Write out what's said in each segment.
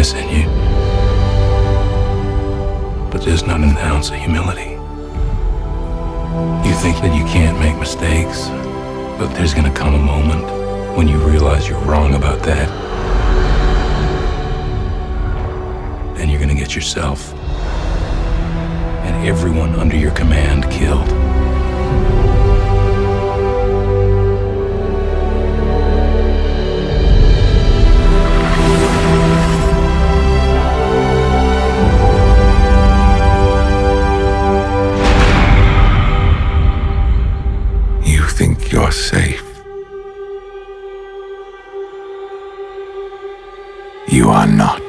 greatness in you, but there's not an ounce of humility. You think that you can't make mistakes, but there's gonna come a moment when you realize you're wrong about that. And you're gonna get yourself and everyone under your command killed. You think you're safe. You are not.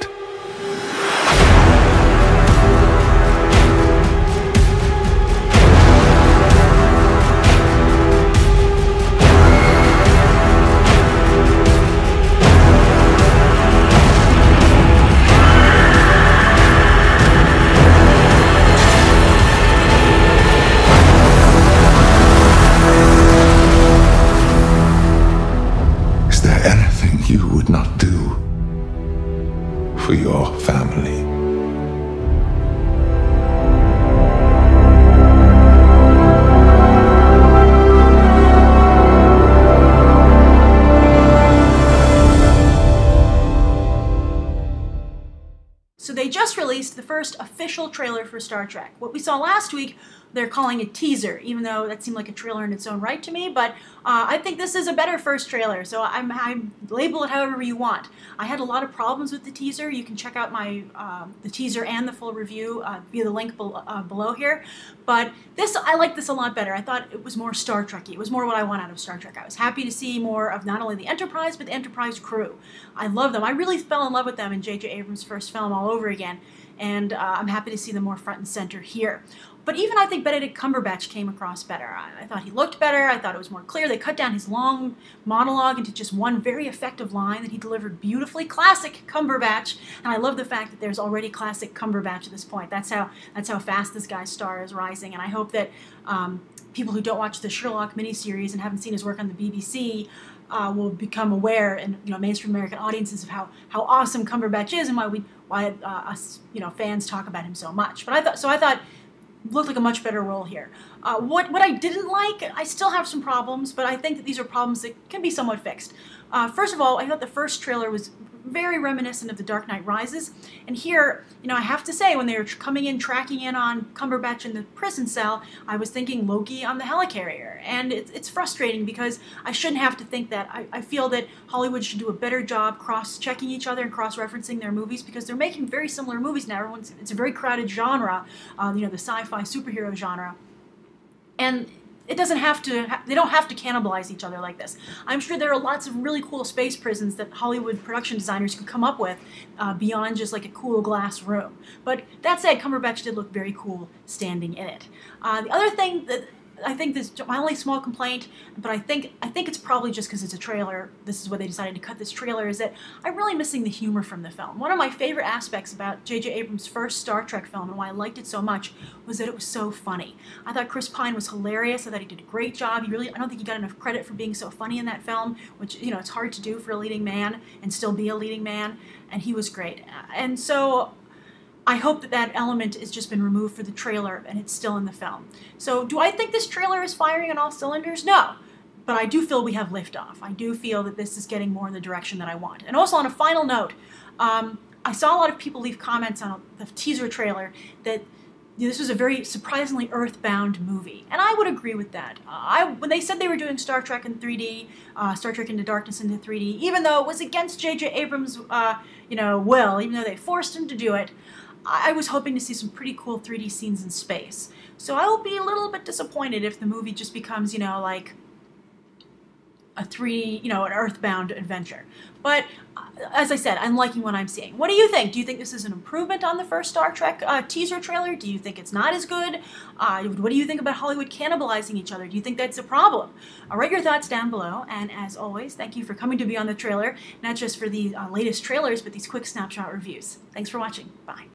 Is there anything you would not do for your family? So they just released the first official trailer for Star Trek. What we saw last week, they're calling a teaser, even though that seemed like a trailer in its own right to me, but I think this is a better first trailer, so I label it however you want. I had a lot of problems with the teaser. You can check out my the teaser and the full review via the link below here, but I like this a lot better. I thought it was more Star Trek-y. It was more what I want out of Star Trek. I was happy to see more of not only the Enterprise, but the Enterprise crew. I love them. I really fell in love with them in J.J. Abrams' first film all over again, and I'm happy to see them more front and center here. But even I think Benedict Cumberbatch came across better. I thought he looked better. I thought it was more clear. They cut down his long monologue into just one very effective line that he delivered beautifully. Classic Cumberbatch. And I love the fact that there's already classic Cumberbatch at this point. That's how fast this guy's star is rising. And I hope that people who don't watch the Sherlock miniseries and haven't seen his work on the BBC will become aware, and mainstream American audiences, of how awesome Cumberbatch is and why us fans talk about him so much. But I thought looked like a much better role here. What I didn't like, I still have some problems, but I think that these are problems that can be somewhat fixed. First of all, I thought the first trailer was very reminiscent of The Dark Knight Rises, and here, I have to say, when they were coming in, tracking in on Cumberbatch in the prison cell, I was thinking Loki on the helicarrier, and it's frustrating because I shouldn't have to think that. I feel that Hollywood should do a better job cross-checking each other and cross-referencing their movies, because they're making very similar movies now. It's a very crowded genre, the sci-fi superhero genre, and it doesn't have to, they don't have to cannibalize each other like this. I'm sure there are lots of really cool space prisons that Hollywood production designers could come up with beyond just like a cool glass room. But that said, Cumberbatch did look very cool standing in it. The other thing that I think this my only small complaint, but I think it's probably just because it's a trailer. This is why they decided to cut this trailer. Is that I'm really missing the humor from the film. One of my favorite aspects about J.J. Abrams' first Star Trek film and why I liked it so much was that it was so funny. I thought Chris Pine was hilarious. I thought he did a great job. I don't think he got enough credit for being so funny in that film, which it's hard to do for a leading man and still be a leading man. And he was great. And so I hope that element has just been removed for the trailer and it's still in the film. So do I think this trailer is firing on all cylinders? No. But I do feel we have liftoff. I do feel that this is getting more in the direction that I want. And also on a final note, I saw a lot of people leave comments on the teaser trailer that this was a very surprisingly earthbound movie. And I would agree with that. When they said they were doing Star Trek in 3D, Star Trek Into Darkness into 3D, even though it was against J.J. Abrams' will, even though they forced him to do it, I was hoping to see some pretty cool 3D scenes in space. So I will be a little bit disappointed if the movie just becomes, like a 3D, an earthbound adventure. But as I said, I'm liking what I'm seeing. What do you think? Do you think this is an improvement on the first Star Trek teaser trailer? Do you think it's not as good? What do you think about Hollywood cannibalizing each other? Do you think that's a problem? Write your thoughts down below. And as always, thank you for coming to be on the trailer, not just for the latest trailers, but these quick snapshot reviews. Thanks for watching. Bye.